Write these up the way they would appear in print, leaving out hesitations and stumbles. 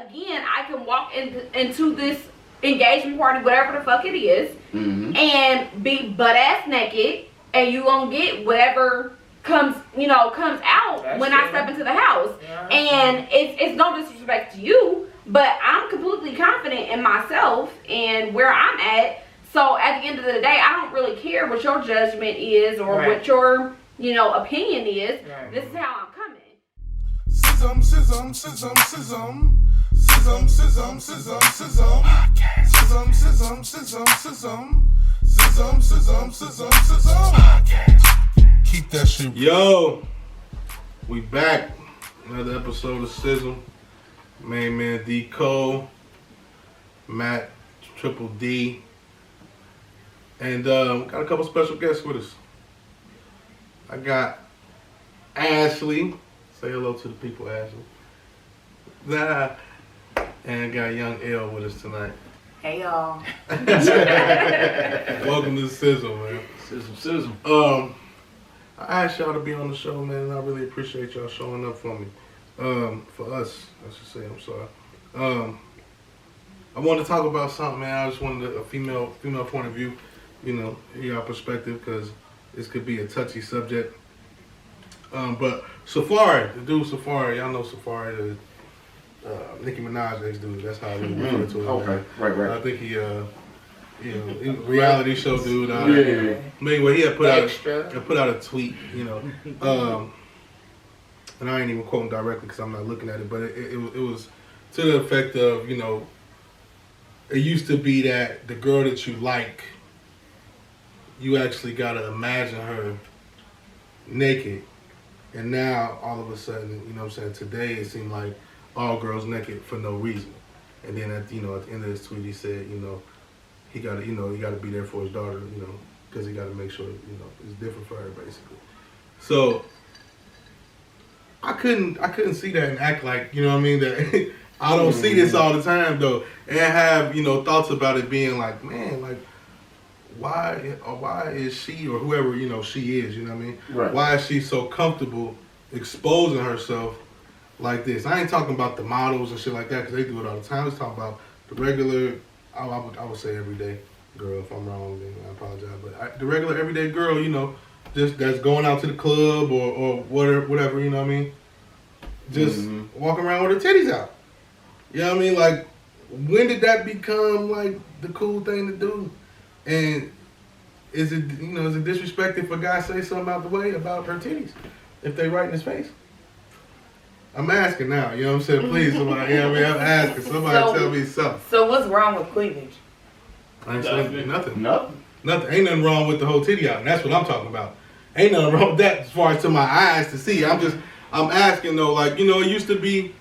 again, I can walk into this engagement party, whatever the fuck it is, and be butt ass naked, and you gonna get whatever comes out when I step into the house. Yeah. And it's no disrespect to you, but I'm completely confident in myself and where I'm at. So at the end of the day, I don't really care what your judgment is or what your opinion is. Right. This is how I'm coming. S.Y.S.M, S.Y.S.M, S.Y.S.M, S.Y.S.M. S.Y.S.M, S.Y.S.M, S.Y.S.M, S.Y.S.M. S.Y.S.M, S.Y.S.M, S.Y.S.M, S.Y.S.M. S.Y.S.M, S.Y.S.M, S.Y.S.M, S.Y.S.M. Keep that shit. Yo, we back. Another episode of S.Y.S.M. Main man D Cole, Matt Triple D, and we got a couple special guests with us. I got Ashley. Say hello to the people, Ashley. And I got Young L with us tonight. Hey y'all. Welcome to S.Y.S.M, man. S.Y.S.M. I asked y'all to be on the show, man, and I really appreciate y'all showing up for me. For us, I should say. I'm sorry. I wanted to talk about something, man. I just wanted a female point of view, hear your perspective, because this could be a touchy subject. But Safari, the dude Safari, y'all know Safari, the Nicki Minaj ex-dude. That's how we refer to him. Okay, right. I think he reality show dude. Yeah. Anyway, he had put out a tweet, and I ain't even quoting directly because I'm not looking at it, but it was to the effect of, it used to be that the girl that you like, you actually gotta imagine her naked, and now all of a sudden, today it seemed like all girls naked for no reason. And then at the end of this tweet, he said, he gotta be there for his daughter, because he gotta make sure, it's different for her, basically. So I couldn't see that and act like, that I don't see this all the time though, and have, thoughts about it being like, man, like, why is she or whoever, she is, Right. Why is she so comfortable exposing herself like this? I ain't talking about the models and shit like that, because they do it all the time. I was talking about the regular, I would say everyday girl. If I'm wrong, then I apologize. But the regular everyday girl, just that's going out to the club or whatever, just walking around with her titties out. Like, when did that become like the cool thing to do? And is it disrespectful if a guy say something out the way about her titties if they right in his face? I'm asking now, Please, somebody, I'm asking. Somebody tell me something. So what's wrong with cleavage? I ain't saying nothing. Nothing. Ain't nothing wrong with the whole titty out, and that's what I'm talking about. Ain't nothing wrong with that as far as to my eyes to see. I'm asking though, like, it didn't used to be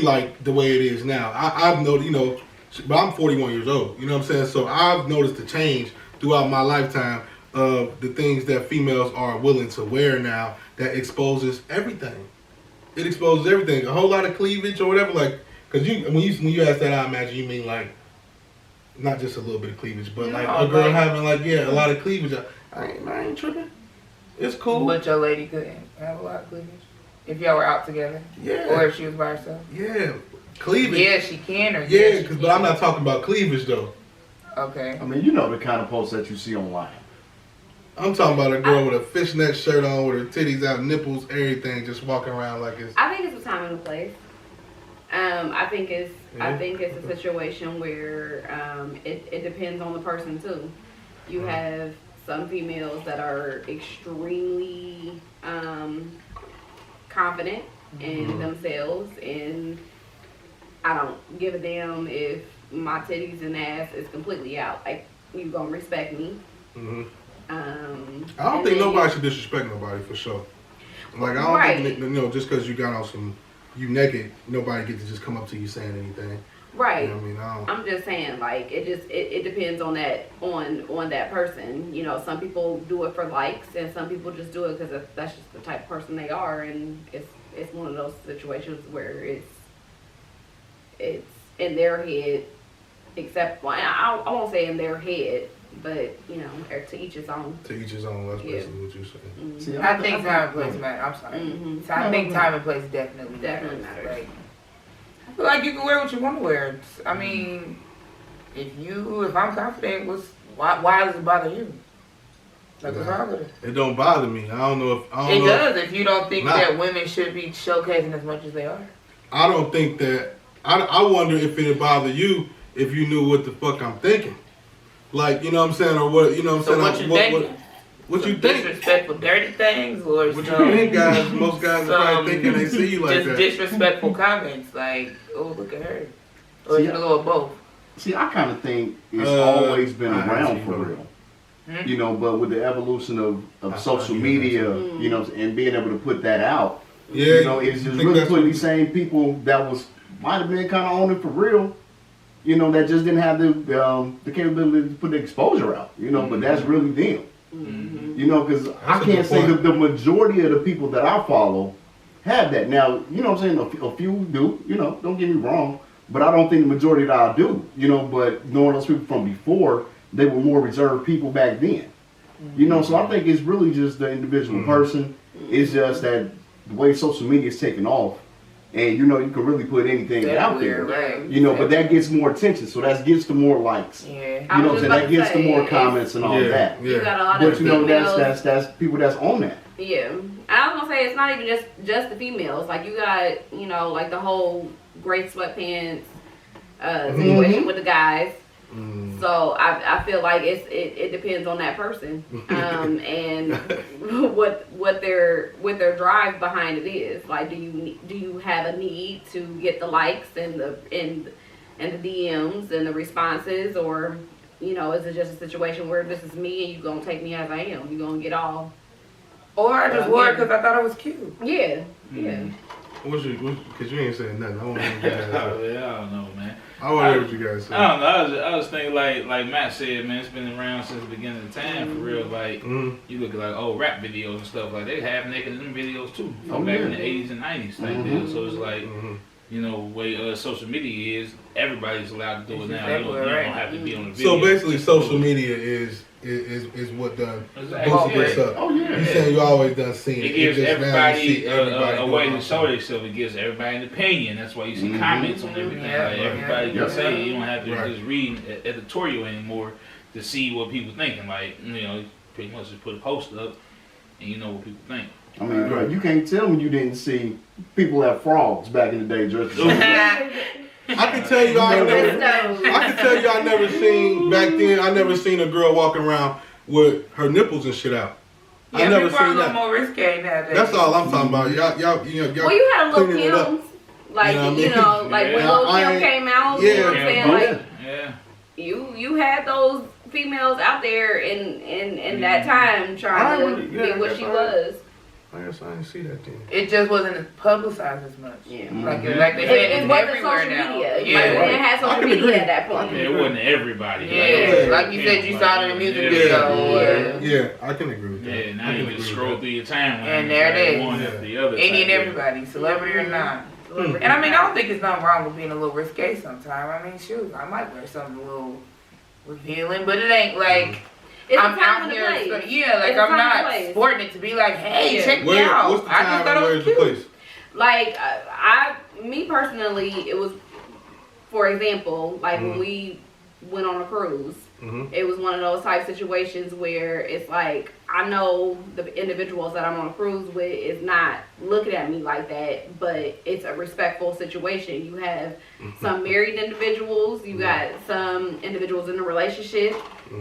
like the way it is now. I've noticed, but I'm 41 years old, So I've noticed the change throughout my lifetime of the things that females are willing to wear now that exposes everything. It exposes everything. A whole lot of cleavage or whatever, like, because when you ask that, I imagine you mean like not just a little bit of cleavage, but like a girl having a lot of cleavage. I ain't tripping. It's cool. But your lady couldn't have a lot of cleavage if y'all were out together. Yeah. Or if she was by herself. Yeah. Cleavage. Yeah, she can. But I'm not talking about cleavage though. Okay. I mean, the kind of posts that you see online. I'm talking about a girl with a fishnet shirt on, with her titties out, nipples, everything, just walking around like it's. I think it's a time and a place. I think it's a situation where it depends on the person too. You have some females that are extremely confident in themselves, and I don't give a damn if my titties and ass is completely out. Like, you gonna respect me. I don't think nobody should disrespect nobody, for sure. Like, I don't think, just because you got on you naked, nobody get to just come up to you saying anything. Right. I'm just saying, like, it depends on that person. Some people do it for likes, and some people just do it because that's just the type of person they are, and it's one of those situations where it's in their head. Except, well, I won't say in their head, but to each his own. To each his own. That's basically what you're saying. See, I think time and place matter. I'm sorry. So I think time and place definitely matters. Right. I feel like you can wear what you want to wear. I mean, if I'm confident, why does it bother you? Like, what's wrong with it? It don't bother me. I don't know if It does if you don't think that women should be showcasing as much as they are. I don't think that. I wonder if it'd bother you if you knew what the fuck I'm thinking. Like, you know what I'm saying, or what, you know what I'm saying. What you think? Disrespectful, dirty things, or what you think, guys? Most guys are probably thinking they see you like just that. Just disrespectful comments, like, oh, look at her, or is it a little of both? See, I kind of think it's always been around for real. Mm-hmm. You know, but with the evolution of social media, you know, and being able to put that out, you know, it's just really putting these same people that might have been kind of on it for real, you know, that just didn't have the capability to put the exposure out, you know, but that's really them. Mm-hmm. You know, because I can't say the majority of the people that I follow have that. Now, you know what I'm saying, a few do, you know, don't get me wrong, but I don't think the majority that I do, you know, but knowing those people from before, they were more reserved people back then. Mm-hmm. You know, so I think it's really just the individual person. It's just that the way social media is taking off, and you know, you can really put anything out there. Right. You know, but that gets more attention, so that gets to more likes. Yeah. You know what I'm saying? That gets to more comments and all that. You got a lot but of you know, females. that's people that's on that. Yeah. I was gonna say it's not even just the females. Like you got, you know, like the whole gray sweatpants situation with the guys. So I feel like it depends on that person and what their drive behind it is. Like, do you have a need to get the likes and the DMs and the responses, or you know, is it just a situation where this is me and you gonna take me as I am? You gonna get all? Or I just wore it because I thought it was cute. Yeah, yeah. Because you ain't saying nothing. I want to hear you guys. I don't know, man. I want to hear what you guys say. I don't know. I was thinking like Matt said, man. It's been around since the beginning of time for real. Like you look at like old rap videos and stuff like they half naked in them videos too, from back in the 80s and 90s type deal. So it's like you know, way social media is, everybody's allowed to do it now. You don't have to be on the video. So basically, social media is what done boosted this up. Oh yeah. You saying you always done seen it. It gives everybody a way to doing show themselves. It gives everybody an opinion. That's why you see comments on everything. Like everybody can say it. You don't have to just read editorial anymore to see what people thinking. Like, you know, pretty much just put a post up and you know what people think. I mean, right, you can't tell me you didn't see people have frogs back in the day dressed as I can tell you I never seen back then. I never seen a girl walking around with her nipples and shit out. Yeah, I never seen a little that. more risque nowadays. That's all I'm talking about. Y'all. Well, you had a little Kims, like you know, like when Lil Kim came out. You know what I'm saying? Like, you had those females out there in that time trying to be what she was. I guess I didn't see that then. It just wasn't publicized as much. Yeah. Like they said, it wasn't everywhere social now. media. Yeah, Like, we didn't have social media at that point. It wasn't everybody. Yeah, like you said, you saw it in the music video. Yeah, I can agree with that. Yeah, now you just scroll through your timeline. And there it is. One after the other. Any and everybody, celebrity or not. And I mean, I don't think it's nothing wrong with being a little risque sometimes. I mean, shoot, I might wear something a little revealing, but it ain't like... It's I'm a time out and a here, place. yeah, like It's a I'm time and not place. sporting it to be like, hey, check me out. What's the I just time thought and it where's was the cute. place? Like me personally, it was, for example, like when we went on a cruise, it was one of those type situations where it's like I know the individuals that I'm on a cruise with is not looking at me like that, but it's a respectful situation. You have some married individuals, you got some individuals in a relationship,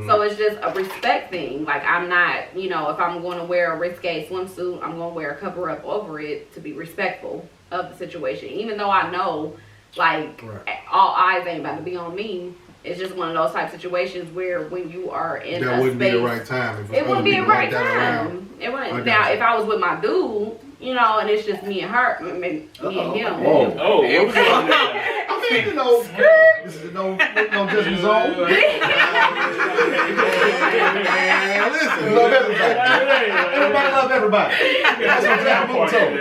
so it's just a respect thing. Like I'm not, you know, if I'm going to wear a risque swimsuit, I'm going to wear a cover up over it to be respectful of the situation, even though I know like all eyes ain't about to be on me. It's just one of those type situations where when you are in that a wouldn't space, be the right time. It wouldn't be the right time. It wouldn't. Now, if I was with my dude, you know, and it's just me and her, me and him. Oh, I mean, you know, this is no judgment zone. Man, listen, Love everybody. Everybody love everybody. That's what Jack Boone told me.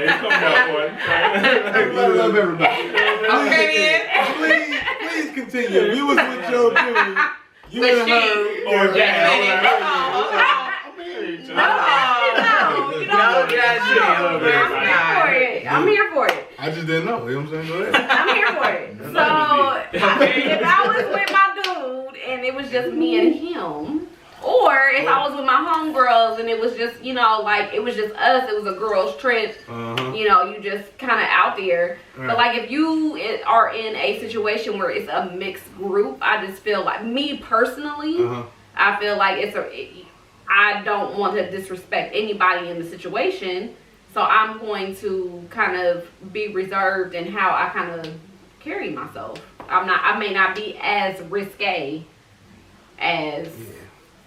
Everybody love everybody. Okay, then. Please continue. If you was with your dude, you would have heard or I'm here for it. I just didn't know. You know what I'm saying? Go ahead. I'm here for point. So if I was with my dude and it was just me and him, or if I was with my homegirls and it was just, you know, like it was just us, it was a girls trip, you know, you just kind of out there. Right. But like if you are in a situation where it's a mixed group, I just feel like, me personally, I feel like I don't want to disrespect anybody in the situation. So I'm going to kind of be reserved in how I kind of carry myself. I may not be as risque as,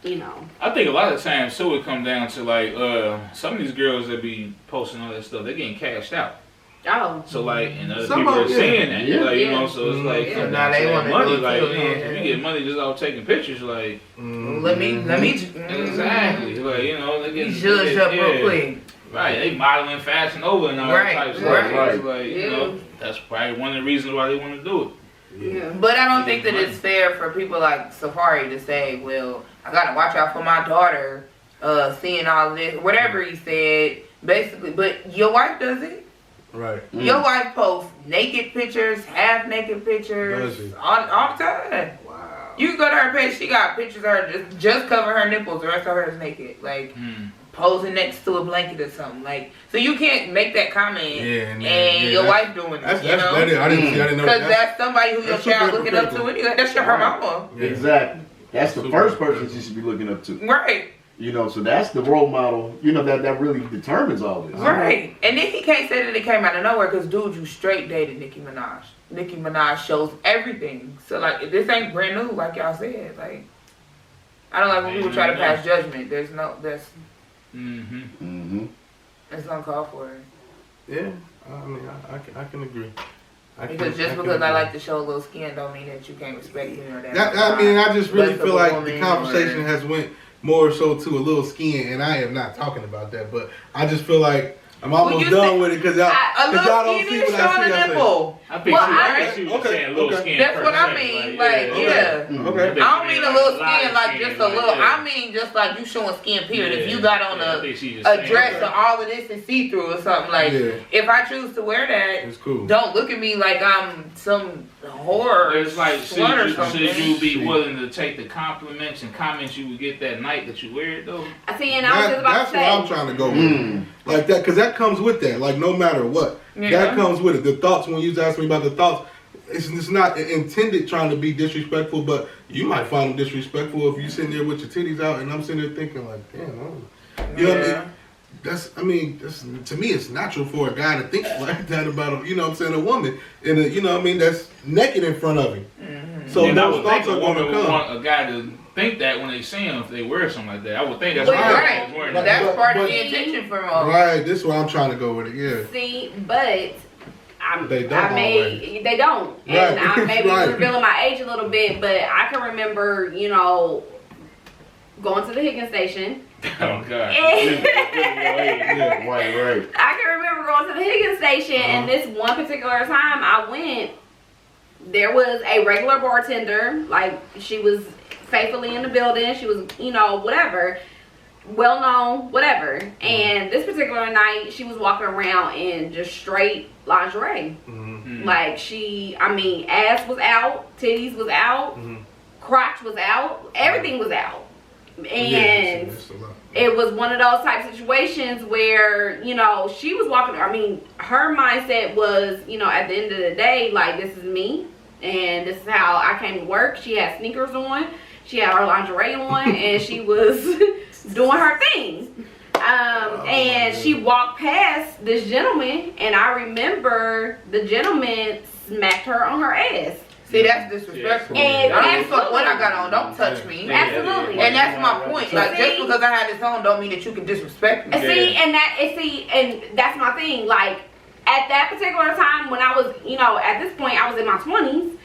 you know. I think a lot of times, so it come down to like, some of these girls that be posting all that stuff, they're getting cashed out. Oh. So like, and other people are saying that, like, you know, so it's like, now they want money, like, you know, if you get money just off taking pictures, like, let me, exactly, like, you know, they get judged up real quick. Right, they modeling Fashion Over and all that type of stuff. Right. Like, you know, that's probably one of the reasons why they want to do it. Yeah. But I don't think that it's fair for people like Safari to say, well, I gotta watch out for my daughter seeing all of this, whatever he said, basically. But your wife does it. Right. Your wife posts naked pictures, half naked pictures all the time. Wow. You can go to her page, she got pictures of her just cover her nipples, the rest of her is naked. Like posing next to a blanket or something. Like, so you can't make that comment and your wife doing it. You know? I didn't know. Because that's somebody who your child looking up to anyway. That's her mama. Yeah. Exactly. That's the first person she should be looking up to. Right. You know, so that's the role model, you know, that really determines all this. Right. And then he can't say that it came out of nowhere because, dude, you straight dated Nicki Minaj. Nicki Minaj shows everything. So, like, this ain't brand new, like y'all said. Like, I don't like when people try to pass judgment. It's uncalled for. Yeah. I mean, I can agree. Because I like to show a little skin don't mean that you can't respect me or that. I mean, I just really feel like the conversation has went more so to a little skin, and I am not talking about that, but I just feel like I'm almost done with it because y'all don't see what I see. I think she was saying a little skin. That's what I mean. Like, I don't mean a little skin like just a little. I mean just like you showing skin, period. If you got on a dress or all of this and see through or something, like if I choose to wear that, it's cool. Don't look at me like I'm some horror. It's like should you be willing to take the compliments and comments you would get that night that you wear it though? I see, and I was just about to say that's what I'm trying to go with. Like that, because that comes with that. Like no matter what, that comes with it. The thoughts, when you ask me about the thoughts, it's not intended trying to be disrespectful, but you might find them disrespectful if you sitting there with your titties out and I'm sitting there thinking like, damn, you know what I mean? That's to me, it's natural for a guy to think like that about you know what I'm saying, a woman, and you know what I mean, that's naked in front of him. So those thoughts are going to come. Want a guy to think that when they see him, if they wear something like that, I would think that's right. That's part of the intention for them. Right, this is where I'm trying to go with it. Yeah. See, but they don't. And I may be revealing my age a little bit, but I can remember, you know, going to the Higgins station. Oh God. Right. I can remember going to the Higgins station, and this one particular time I went, there was a regular bartender, like she was faithfully in the building. She was, you know, whatever, well known, whatever. And this particular night, she was walking around in just straight lingerie. Like ass was out, titties was out, crotch was out, everything was out. And it was one of those type of situations where, you know, she was walking, her mindset was, you know, at the end of the day, like, this is me and this is how I came to work. She had sneakers on, she had her lingerie on, and she was doing her thing. And she walked past this gentleman, and I remember the gentleman smacked her on her ass. See, that's disrespectful. And I don't give a fuck what I got on. Don't touch me. Absolutely. And that's my point. Like, just because I had this on don't mean that you can disrespect me. And that's my thing. Like, at that particular time when I was, you know, at this point I was in my 20s,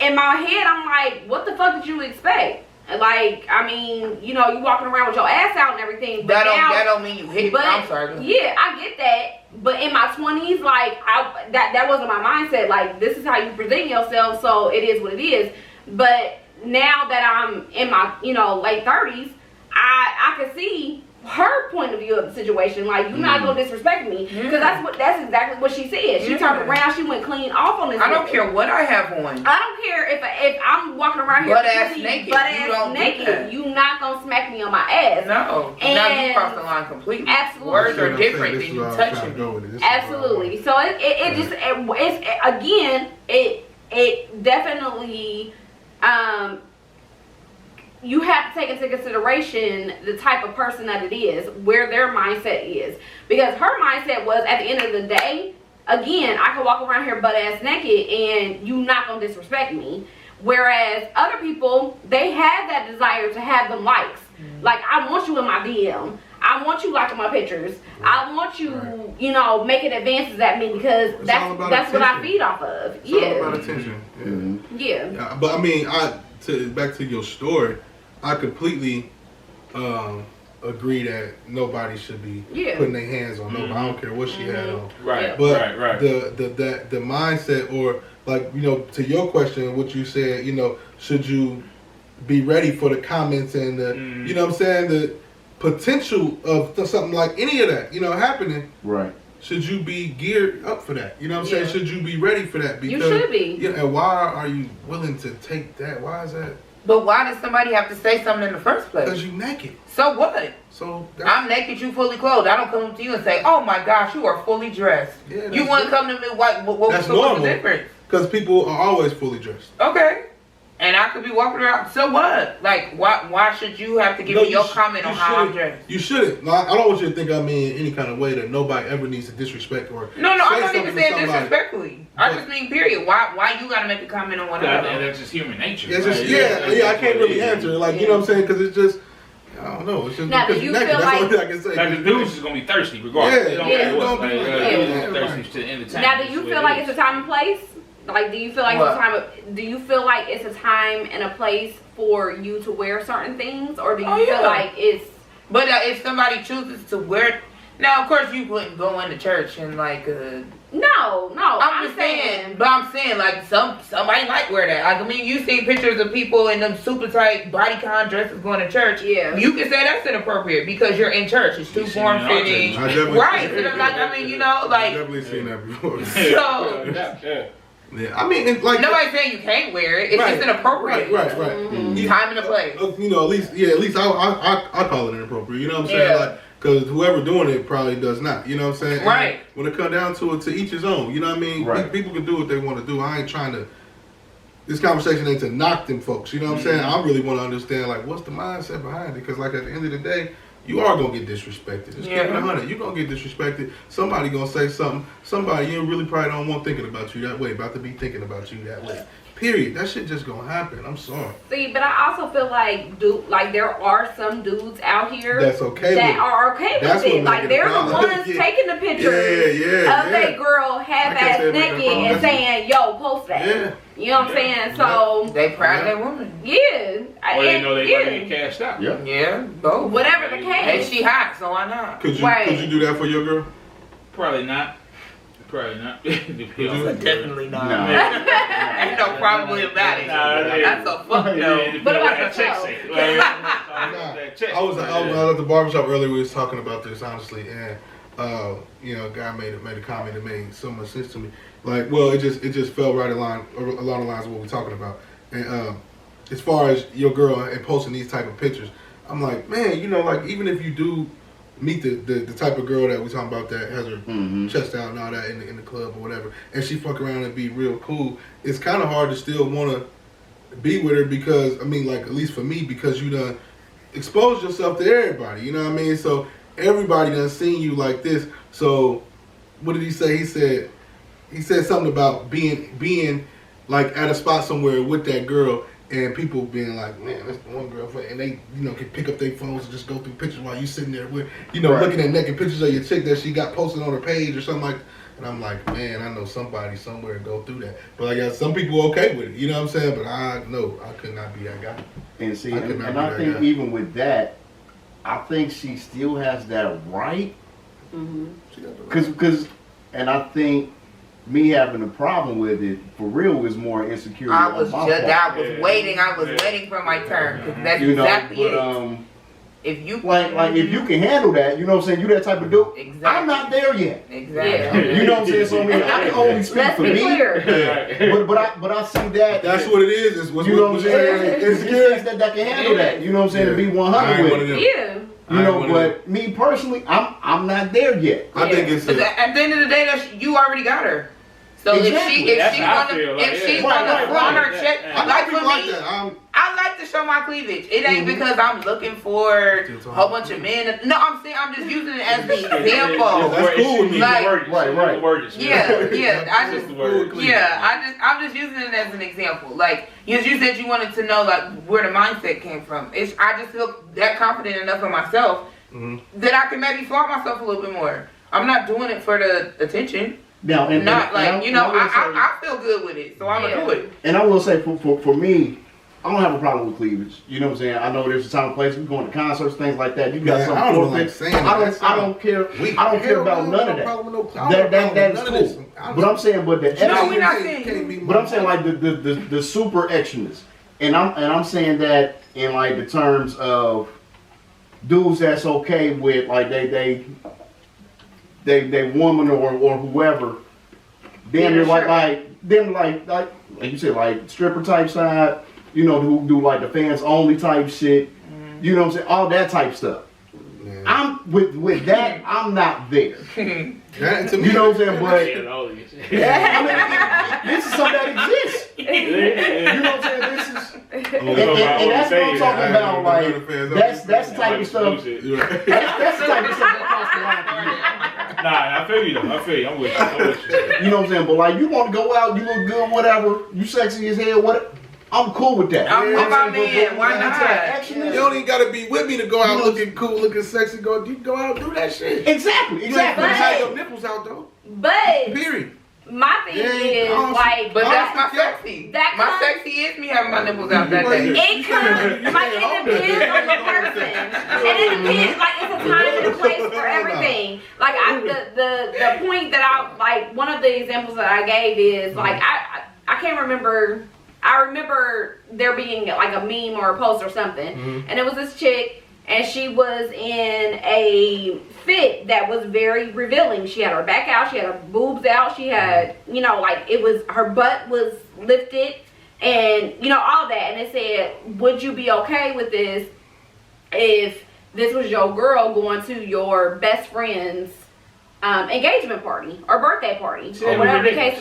in my head I'm like, what the fuck did you expect? Like, I mean, you know, you walking around with your ass out and everything. But that don't mean you hit me. I'm sorry. Yeah, I get that. But in my 20s, like, that wasn't my mindset. Like, this is how you present yourself, so it is what it is. But now that I'm in my, you know, late 30s, I can see her point of view of the situation. Like, you're not gonna disrespect me, because that's exactly what she said. She turned around, she went clean off on this. I don't care what I have on. I don't care if I'm walking around here butt ass naked. You not gonna smack me on my ass. No, and now you crossed the line completely. Absolutely, words are different than you touching me. Absolutely. So it definitely you have to take into consideration the type of person that it is, where their mindset is. Because her mindset was, at the end of the day, again, I can walk around here butt ass naked and you not gonna disrespect me. Whereas other people, they have that desire to have them likes. Like, I want you in my DM. I want you liking my pictures. I want you, you know, making advances at me, because that's what I feed off of. It's all about attention. Yeah. But I mean, back to your story, I completely agree that nobody should be putting their hands on nobody. I don't care what she had on. Right. But the mindset, or like, you know, to your question, what you said, you know, should you be ready for the comments and the, you know what I'm saying, the potential of something like any of that, you know, happening. Right. Should you be geared up for that? You know what I'm saying? Should you be ready for that? Because, you should be. Yeah, and why are you willing to take that? Why is that? But why does somebody have to say something in the first place? Because you naked. So what? So I'm naked, you fully clothed. I don't come up to you and say, "Oh my gosh, you are fully dressed." Yeah, you want to come to me? What's the difference? Because people are always fully dressed. Okay. And I could be walking around. So what? Like, why should you have to give me your comment on how I'm dressed? You shouldn't. No, I don't want you to think I mean any kind of way that nobody ever needs to disrespect or. No, I'm not even saying disrespectfully. I just mean period. Why you gotta make a comment on what I'm doing? That's just human nature. Yeah, I can't really answer. Like, you know what I'm saying? Because it's just. I don't know. It's just now, because you're naked. That's the only thing I can say. Like, the dude's just gonna be thirsty regardless. Yeah. Thirsty to entertain. Now, do you feel like it's a time and place? Like, do you feel like it's a time and a place for you to wear certain things, or do you feel like it's? But if somebody chooses to wear, now of course you wouldn't go into church and like. No. I'm just saying, but I'm saying like somebody might wear that. Like, I mean, you see pictures of people in them super tight bodycon dresses going to church. Yeah. You can say that's inappropriate because you're in church. It's too form fitting. Right. I mean, you know, like. I've definitely seen that before. So. Yeah, I mean, it's like nobody's saying you can't wear it. It's just inappropriate. Right. Time and a place. You know, at least I call it inappropriate. You know what I'm saying? Like, because whoever doing it probably does not. You know what I'm saying? Right. And when it comes down to it, to each his own. You know what I mean? Right. People can do what they want to do. I ain't trying to. This conversation ain't to knock them folks. You know what I'm saying? I really want to understand, like, what's the mindset behind it? Because, like, at the end of the day, you are going to get disrespected. Just keep it 100. You're going to get disrespected. Somebody going to say something. Somebody you really probably don't want thinking about you that way. About to be thinking about you that way. Period. That shit just going to happen. I'm sorry. See, but I also feel like there are some dudes out here that's okay that are okay with it. Like, they're the ones taking the pictures of that girl half-ass naked and saying, "Yo, post that." Yeah. You know what I'm saying? So they proud of their woman. Yeah. Or they know they gonna get cashed out. Yeah. Both. Whatever the case. And she hot, so why not? Could you do that for your girl? Probably not. Definitely not. Ain't no probably about it. That's a fuck no. But about the check. I was at the barbershop earlier. We was talking about this honestly, and you know, a guy made a comment that made so much sense to me. Like, well, it just fell right along the lines of what we're talking about. And as far as your girl and posting these type of pictures, I'm like, man, you know, like, even if you do meet the type of girl that we're talking about that has her chest out and all that in the club or whatever, and she fuck around and be real cool, it's kind of hard to still want to be with her because, I mean, like, at least for me, because you done exposed yourself to everybody, you know what I mean? So everybody done seen you like this. So what did he say? He said something about being like at a spot somewhere with that girl, and people being like, man, that's the one girlfriend, and they, you know, can pick up their phones and just go through pictures while you sitting there with, you know, looking at naked pictures of your chick that she got posted on her page or something like that. And I'm like, man, I know somebody somewhere go through that. But I guess some people okay with it, you know what I'm saying? But I know I could not be that guy. And see, and I think even with that, I think she still has that right. Because, and I think me having a problem with it for real was more insecurity. I was waiting for my turn. That's exactly it. If you like if you can handle that, you know what I'm saying, you that type of dude. Exactly. I'm not there yet. Exactly. You know what I'm saying? So I mean, I can only speak Let's for be me. clear. But I see that. That's what it is. It's You know what I'm saying? It's kids that can handle that. You know what I'm saying? To be 100 with it. Yeah. You know, but me personally, I'm not there yet. I think it's at the end of the day, you already got her. So Exactly. if she's gonna flaunt her check, like for me, I like to show my cleavage. It ain't because I'm looking for a whole bunch of men. No, I'm saying I'm just using it as an example. That's cool with me. Like, Right. I'm just using it as an example. Like you said, you wanted to know like where the mindset came from. I just feel that confident enough in myself that I can maybe flaunt myself a little bit more. I'm not doing it for the attention. Now, and not like I feel good with it, so I'm gonna do it. And I will say for me, I don't have a problem with cleavage. You know what I'm saying? I know there's a time and place. We going to concerts, things like that. You got something for it. I don't care. I don't care about none of that. That's cool. But I'm saying, but the extras, but I'm saying like the super extras, and I'm saying that in like the terms of dudes that's okay with like they woman or whoever, then they're like you said, like stripper type side, you know, who do like the fans only type shit, you know what I'm saying, all that type stuff. Yeah. I'm with that, I'm not there. You know what I'm saying, but I mean, this is something that exists. You know what I'm saying? This is, and that's what I'm talking about. Like that's the type of stuff. That's the type of stuff that cross the line for me. Nah, I feel you though. I feel you. I'm with you. You know what I'm saying? But like, you want to go out, you look good, whatever. You sexy as hell, what? I'm cool with that. I'm with my man. Why not? You don't even gotta be with me to go out looking cool, looking sexy. You go out and do that shit. Exactly. You have your nipples out though. But period. My thing is like, but that's my sexy. My sexy is me having my nipples out that day. It comes like it depends on the person, and it depends. Like it's a time and a place for everything. Like the point that I like, one of the examples that I gave is like I can't remember. I remember there being like a meme or a post or something, and it was this chick, and she was in a fit that was very revealing. She had her back out, she had her boobs out, she had, you know, like it was, her butt was lifted, and you know, all that. And it said, would you be okay with this if this was your girl going to your best friend's engagement party or birthday party or whatever the case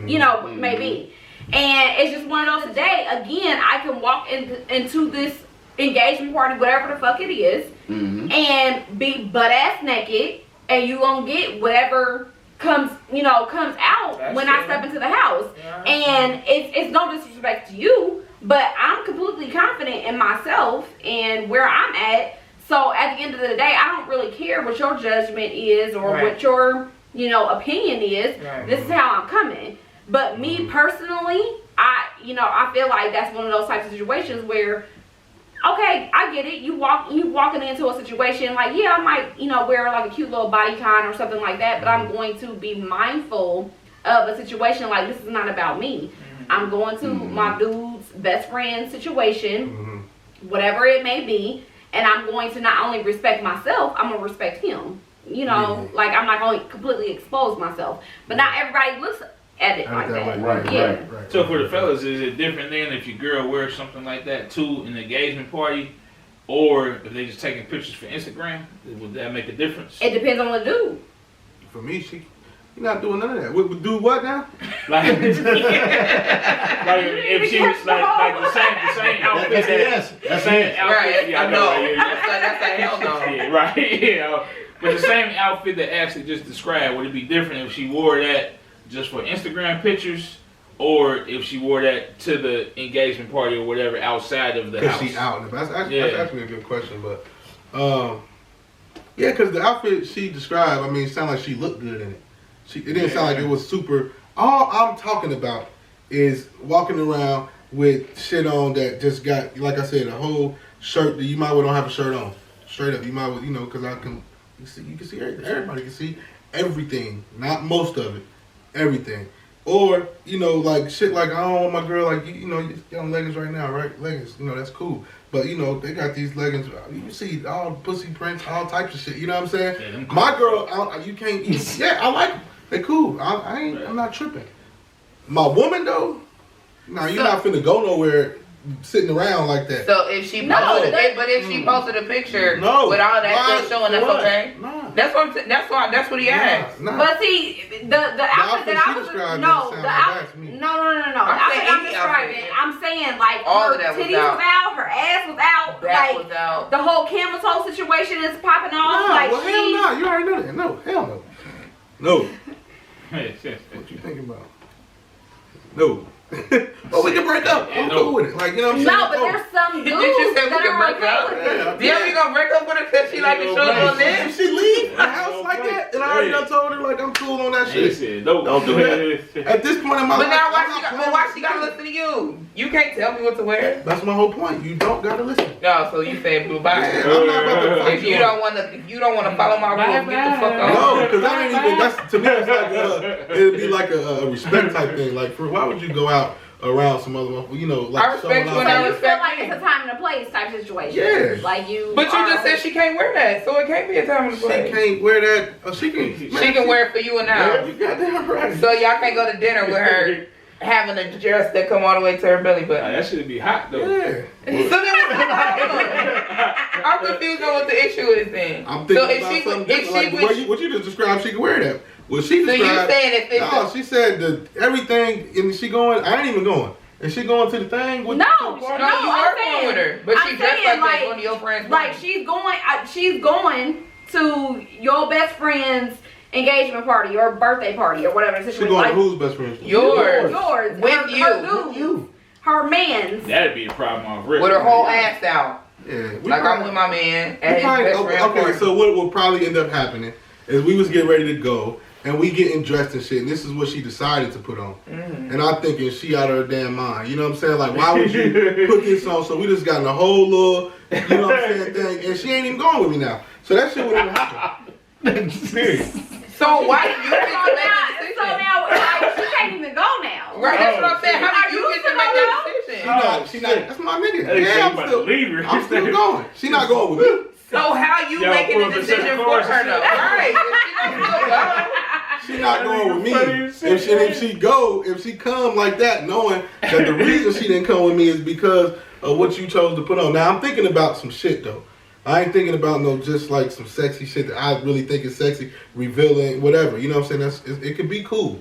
you know may be? And it's just one of those, today again I can walk into this engagement party, whatever the fuck it is, and be butt ass naked, and you gonna get whatever comes out. That's when I step into the house. And it's no disrespect to you, but I'm completely confident in myself and where I'm at. So at the end of the day, I don't really care what your judgment is or what your opinion is. This is how I'm coming. But me personally, I feel like that's one of those types of situations where, okay, I get it. You walking into a situation like, yeah, I might, wear like a cute little bodycon or something like that, but I'm going to be mindful of a situation like, this is not about me. I'm going to my dude's best friend situation, whatever it may be, and I'm going to not only respect myself, I'm going to respect him. Like I'm not going to completely expose myself. But not everybody looks at it like that. Right. So for the fellas, is it different then if your girl wears something like that to an engagement party, or if they just taking pictures for Instagram? Would that make a difference? It depends on the dude. For me, you're not doing none of that. We do what now? Like if she was like the same outfit. That's the same outfit. Right. Yeah, I know. That's a hell no. Yeah, right. But the same outfit that Ashley just described, would it be different if she wore that just for Instagram pictures, or if she wore that to the engagement party or whatever outside of the house? Because she out. That's actually a good question, but because the outfit she described, it sounded like she looked good in it. It didn't sound like it was super. All I'm talking about is walking around with shit on that just got, like I said, a whole shirt that you might well don't have a shirt on. Straight up, you might well, because you can see everything. Everybody can see everything, not most of it. Everything. Or, you know, like shit like I don't want my girl like you know, you get on leggings right now, right? Leggings, you know, that's cool. But you know, they got these leggings, you see all pussy prints, all types of shit, you know what I'm saying? Yeah, my girl, you can't yeah, I like them. They cool. I'm not tripping. My woman though, nah, you're not finna go nowhere sitting around like that. So if she posted she posted a picture with all that stuff showing, that's okay. Nah. That's what he asked. Nah. But see, the outfit that I was the outfit I'm describing. I'm saying like all her titties was out, her ass was out, back like was out. the whole camel toe situation is popping off. Nah, like well, hell no. You already know that. No, hell no. No. What you thinking about? No. But we can break up. I'm cool with it. Like, you know what I'm saying? No, but there's some dudes that are okay with it. Yeah, we gonna break up with her because she like to show on this? If she leave the house like that, and I already done told her, like, I'm cool on that shit. Don't do that. At this point in my life, But now why she gotta listen to you? You can't tell me what to wear. that's my whole point. You don't gotta listen. No, so you said goodbye. Yeah, I'm not about to fight If you don't wanna follow my rules, get the fuck off. No, because that ain't even, that's, to me, it's like, it'd be like a respect type thing. Like, why would you go out around some other, you know, like I respect you showing and out? I You feel respect like me. it's a time and a place type situation. Yeah. Like you. But you just said she can't wear that, so it can't be a time and a She place. can't wear that. Oh, she can. She can wear it for you and Yeah, I. you goddamn right. So y'all can't go to dinner with her having a dress that come all the way to her belly button. That should be hot though. Yeah. So then I'm confused on what the issue is then. I'm thinking so if about she something if different. she Like, was, what you just described, she can wear that. What she so you described. saying if it's No, she said that everything, and she going. I ain't even going. And she going to the thing with No, to the party? no, you I'm are saying- going with her, but she I'm dressed saying, like that. One of your friends. Like she's going to your best friend's engagement party or birthday party or whatever the She situation. going Like to whose best friend? yours. With her, you. Her dude. Her man's. That'd be a problem off rip. with her whole ass out. Yeah. Like I'm with my man at his best friend Okay, party. so what will probably end up happening is we was getting ready to go. And we getting dressed and shit, and this is what she decided to put on. Mm-hmm. And I'm thinking she out of her damn mind. You know what I'm saying? Like, why would you put this on? So we just got in a whole little, you know what I'm saying, thing. And she ain't even going with me now. So that shit wouldn't even happen. So why did you get to make the decision? So now, like, she can't even go now. Right, that's what I'm saying. How did you get to make that decision? She not, that's my nigga. Hey, Yeah, I'm still going. She not going with me. So how you making a decision for her though? Right, if She not going with me. If she come like that, knowing that the reason she didn't come with me is because of what you chose to put on. Now I'm thinking about some shit though. I ain't thinking about no just like some sexy shit that I really think is sexy, revealing, whatever. You know what I'm saying? It could be cool.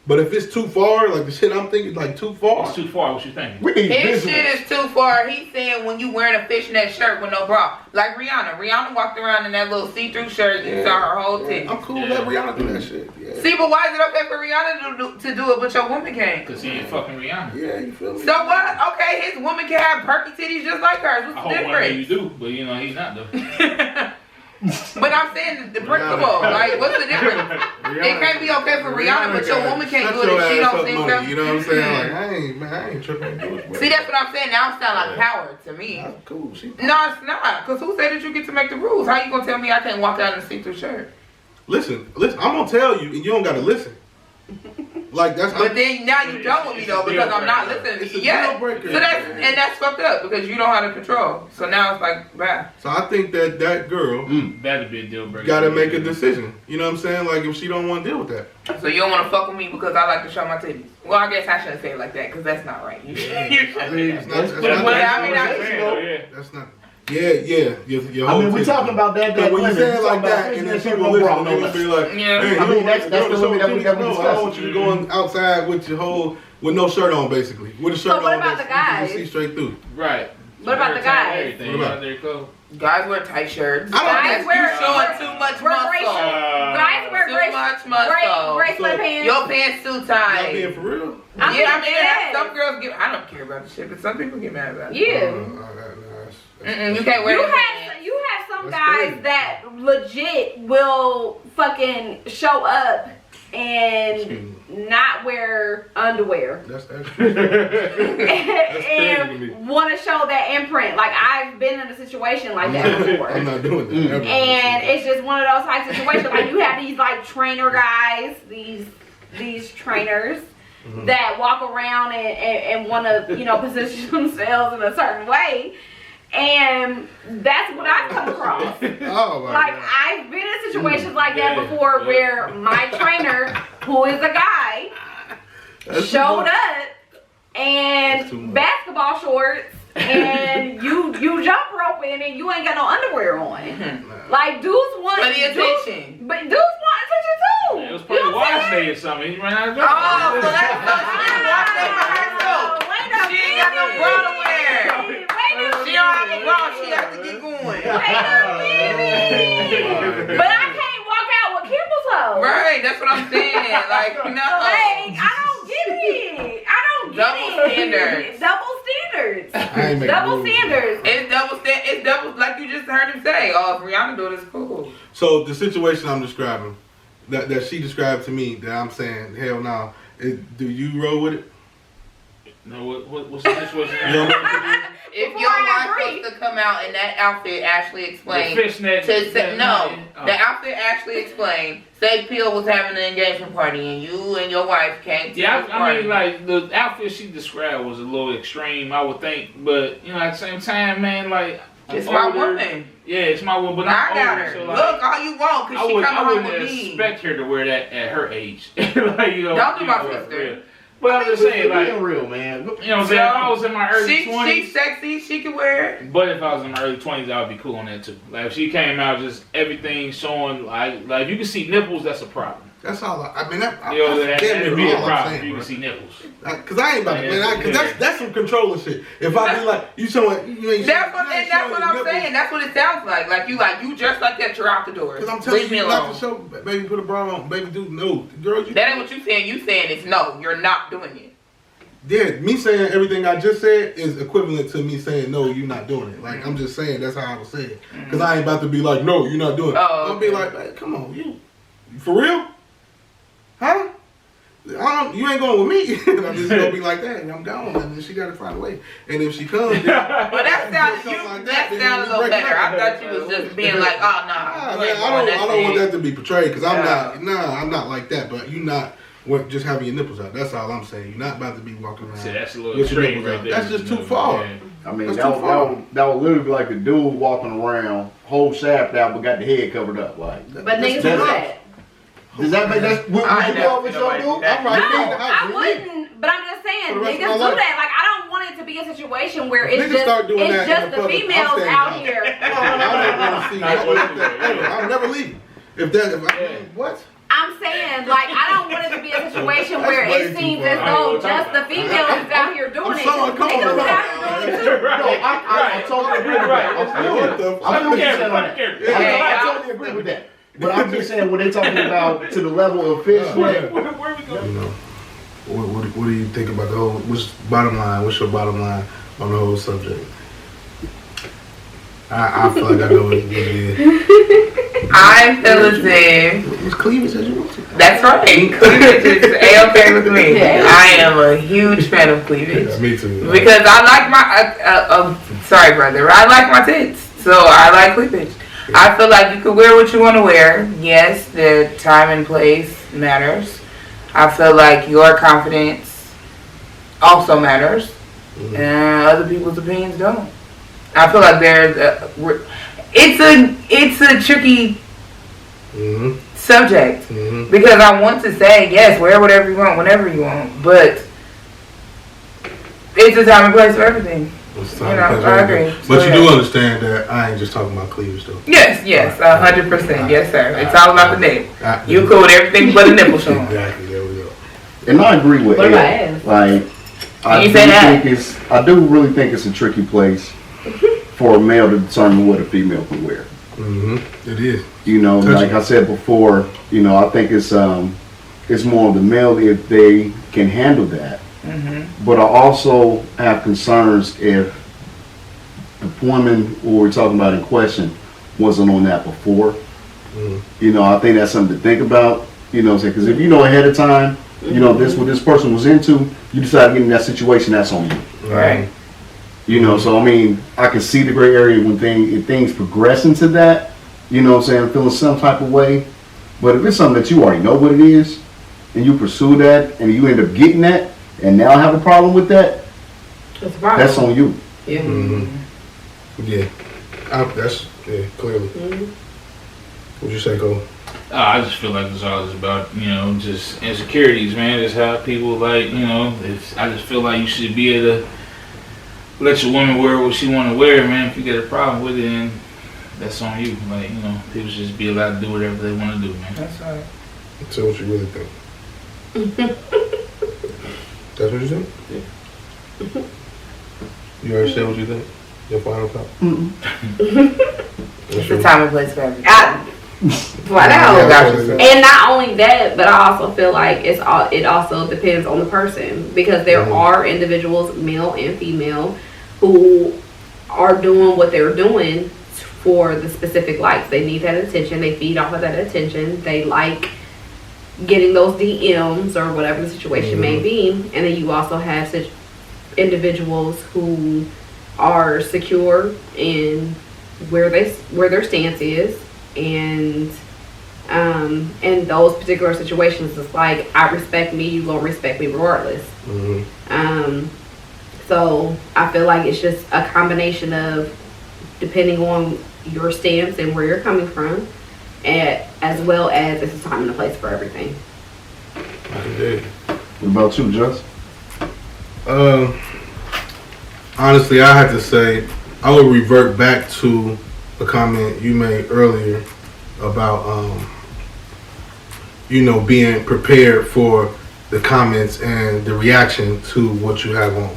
But if it's too far, like the shit I'm thinking, like too far. It's too far. What you thinking? his shit is too far. He's saying when you wearing a fishnet shirt with no bra, like Rihanna. Rihanna walked around in that little see-through shirt. You saw her whole titty. I'm cool. Let Rihanna do that shit. Yeah. See, but why is it okay for Rihanna to do it, but your woman can't? Cause he ain't fucking Rihanna. Yeah, you feel me? So what? Okay, his woman can have perky titties just like hers. I What's hope the one day you difference? do, but you know he's not though. But I'm saying the principle. Like, what's the difference? It can't be okay for Rihanna, but your woman can't do it if she don't think so. You know what I'm saying? Like, I ain't tripping. See, that's what I'm saying. Now it sounds like power to me. That's cool. No, it's not. Because who said that you get to make the rules? How you going to tell me I can't walk out in a see-through shirt? Listen. I'm gonna tell you, and you don't gotta listen. Like that's. But then now you done with me though because I'm not listening to It's you. a Yeah. deal breaker. So that's fucked up because you don't have the control. So now it's like bad. So I think that girl That'd be a deal breaker. gotta make a decision. You know what I'm saying? Like if she don't want to deal with that. So you don't want to fuck with me because I like to show my titties. Well, I guess I shouldn't say it like that because that's not right. You should. I mean, it's not. That's not. Yeah. Your I whole mean, we titty. talking about that. When you women, say it we like talking that, about and then fishnet people shirt, no listen, bra, they're no gonna be like, Yeah. hey, I mean, that's the women that we no, I don't want you to go outside with your whole, with no shirt on, basically. With a shirt on. what about the guys? You can see straight through. Right. What about the guys? Everything. What about- There you go. Guys wear tight shirts. Guys wear you showing too much muscle. Guys wear Too much muscle. gray sweatpants. Your pants too Y'all tight. being for real? I'm Yeah, I mean, dead. some girls get. I don't care about the shit, but some people get mad about it. Yeah. You can't wear You them have pants. you have some That's guys crazy. that legit will fucking show up and not wear underwear That's extra. and want to show that imprint. Like I've been in a situation like that before. I'm not doing that. Ever. And it's just one of those type situations. Like you have these like trainer guys, these trainers that walk around and want to, you know, position themselves in a certain way. And that's what I've come across. Oh my like, God. I've been in situations like that before where my trainer, who is a guy, showed up and basketball shorts and you jump roping and you ain't got no underwear on. Like, dudes want attention. But dudes want attention too. It was probably wash day or something. He ran out of Oh, so that's she didn't wash day for herself. She ain't got no bra to wear. She don't have a bra. She has to get going. Wait a minute. But I can't walk out with Kimball's hoe. Right, that's what I'm saying. Like, no. Like, I don't get it. I don't get Double it. standards. Double standards. I ain't making Double rules. standards. It's double, like you just heard him say. Oh, if Rihanna do it, it's cool. So the situation I'm describing, that she described to me, that I'm saying, hell no. Do you roll with it? No, what's the situation? If your wife was to come out in that outfit, actually explain. The fishnet. The outfit actually explained. Say Peel was having an engagement party and you and your wife came to this party. I mean, like, the outfit she described was a little extreme, I would think. But, you know, at the same time, man, like, it's my woman. Yeah, it's my woman, but I got older, her. so, like, Look, all you want, because she come home with I me. wouldn't expect her to wear that at her age. Like, you know, Don't do my know, sister. yeah. But I'm just saying, like, being real, man. You know what I'm saying? If I was in my early 20s. She's sexy, she can wear it. But if I was in my early 20s, I would be cool on that too. Like, if she came out just everything showing, like if you can see nipples, that's a problem. That's all. I mean, that's that'd be a all I'm problem saying, if you bro. can see nipples. Cause I ain't about to, man. Cause that's some controlling shit. If I be like, you showing, you ain't. That's what I'm saying. That's what it sounds like. Like you dress like that, you're out the door. Cause I'm telling Leave me you alone. not to show, baby, put a bra on, baby, do no, girl. That ain't what you saying. You saying is no, you're not doing it. Yeah, me saying everything I just said is equivalent to me saying no, you're not doing it. Like I'm just saying that's how I was saying. Cause I ain't about to be like, no, you're not doing it. Oh, I'll be like, hey, come on, you for real? Huh? You ain't going with me. I'm just gonna be like that, and I'm gone, and then she gotta find a way. And if she comes, then, Well, that sounded a little better. I thought you was just being like, oh no. I don't want that to be portrayed because I'm not like that. But you not just having your nipples out. That's all I'm saying. You're not about to be walking around. See, that's a little with your extreme nipples right out. there. That's just too far. Yeah. I mean, That's that would literally be like a dude walking around, whole shaft out, but got the head covered up. Like, But niggas do that. does that make that? Would you always show dude? I'm right. No, I wouldn't. But I'm just saying, niggas do that. Like, I don't want it to be a situation where it's just the females out here. I'll never leave. What? I'm saying, like, I don't want it to be a situation where it seems as though just the females is out here doing it. Niggas is out here doing it too. No, I totally agree with that. I totally agree with that. But I'm just saying, when they're talking about to the level of fish, Where we go? You know, what do you think about the whole? What's bottom line? What's your bottom line on the whole subject? I feel like I know what it is. I feel as if It's cleavage as you want to. that's right. Cleavage is A-okay with me. I am a huge fan of cleavage. Yeah, me too. Because I like my, sorry brother, I like my tits, so I like cleavage. I feel like you can wear what you want to wear. Yes, the time and place matters. I feel like your confidence also matters, and other people's opinions don't. I feel like it's a tricky subject because I want to say yes, wear whatever you want, whenever you want, but it's a time and place for everything. I agree. But you do understand that I ain't just talking about cleavage though. Yes, 100%. Yes, sir. It's all about the nip. You cool with everything but a nipple showing. Exactly. There we go. and I agree with What about Ed. ass? Like, I do really think it's a tricky place for a male to determine what a female can wear. It is. You know, like I said before, you know, I think it's more of the male if they can handle that. But I also have concerns if the woman who we're talking about in question wasn't on that before. You know, I think that's something to think about. You know, because if you know ahead of time, you know this what this person was into, you decide to get in that situation, that's on you. Right. You know, so I mean, I can see the gray area when things progress into that. You know what I'm saying? Feeling some type of way. But if it's something that you already know what it is, and you pursue that, and you end up getting that, and now have a problem with that, that's on you. Yeah. Mm-hmm. Yeah. That's clearly. Mm-hmm. What'd you say, Cole? I just feel like it's all just about, just insecurities, man. It's how people I just feel like you should be able to let your woman wear what she want to wear, man. If you get a problem with it, then that's on you. Like, people should just be allowed to do whatever they want to do, man. That's right. So what you really think? That's what you think? Yeah. You already said what you think? Your final thought? It's the time and place for everything. Flat out. And not only that, but I also feel like it also depends on the person, because there are individuals, male and female, who are doing what they're doing for the specific likes. They need that attention. They feed off of that attention. They like getting those DMs or whatever the situation may be. And then you also have such individuals who are secure in where their stance is, and in those particular situations, it's like, I respect me, you gonna respect me regardless. So I feel like it's just a combination of, depending on your stance and where you're coming from, as well as it's a time and a place for everything. What about you, Just? Honestly, I have to say, I would revert back to a comment you made earlier about, being prepared for the comments and the reaction to what you have on.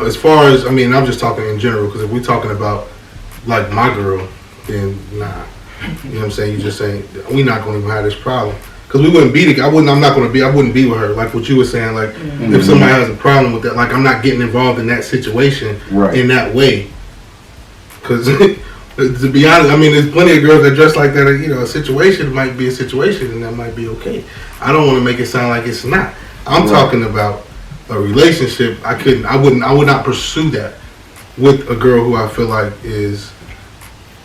As far as, I'm just talking in general, because if we're talking about, like, my girl, then nah. You know what I'm saying? You just saying, we're not going to even have this problem. Because we wouldn't be together. I wouldn't be with her. Like what you were saying, like, if somebody has a problem with that, like, I'm not getting involved in that situation in that way. Because, to be honest, there's plenty of girls that dress like that. A situation might be a situation, and that might be okay. I don't want to make it sound like it's not. I'm talking about a relationship. I would not pursue that with a girl who I feel like is,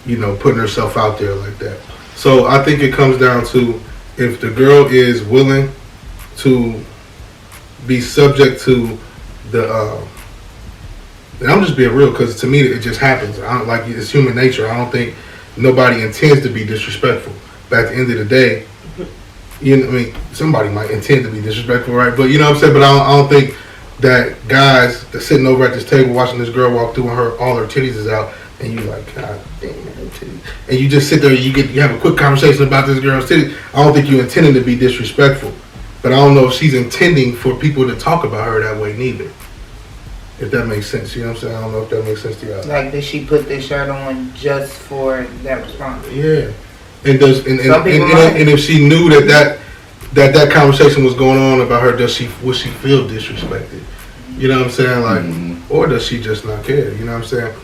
putting herself out there like that. So I think it comes down to, if the girl is willing to be subject to the, and I'm just being real, because to me it just happens. It's human nature. I don't think nobody intends to be disrespectful. But at the end of the day, somebody might intend to be disrespectful, right? But you know what I'm saying. But I don't think that guys that's sitting over at this table watching this girl walk through and all her titties is out, and you like, God damn, titties. And you just sit there, you have a quick conversation about this girl's titties. I don't think you're intending to be disrespectful, but I don't know if she's intending for people to talk about her that way neither. If that makes sense, you know what I'm saying? I don't know if that makes sense to y'all. Like, did she put this shirt on just for that response? Yeah. And if she knew that conversation was going on about her, would she feel disrespected? You know what I'm saying? Like, or does she just not care? You know what I'm saying?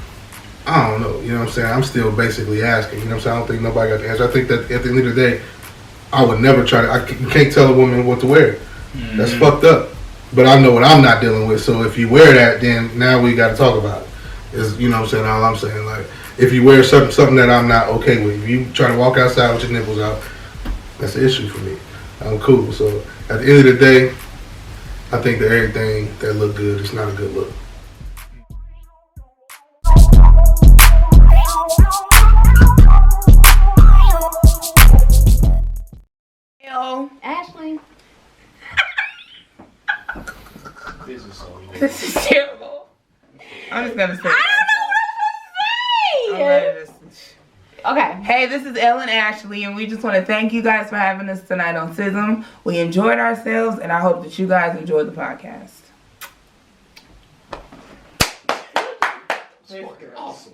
I don't know. You know what I'm saying? I'm still basically asking. You know what I'm saying? I don't think nobody got the answer. I think that at the end of the day, I would never try to. You can't tell a woman what to wear. That's fucked up. But I know what I'm not dealing with. So if you wear that, then now we got to talk about it. You know what I'm saying? All I'm saying, like, if you wear something that I'm not okay with, if you try to walk outside with your nipples out, that's an issue for me. I'm cool. So at the end of the day, I think that everything that look good is not a good look. Ashley. This is terrible. I'm just gonna say. I don't know what to say. Okay. Hey, this is Ellen Ashley, and we just want to thank you guys for having us tonight on S.Y.S.M. We enjoyed ourselves, and I hope that you guys enjoyed the podcast. Awesome.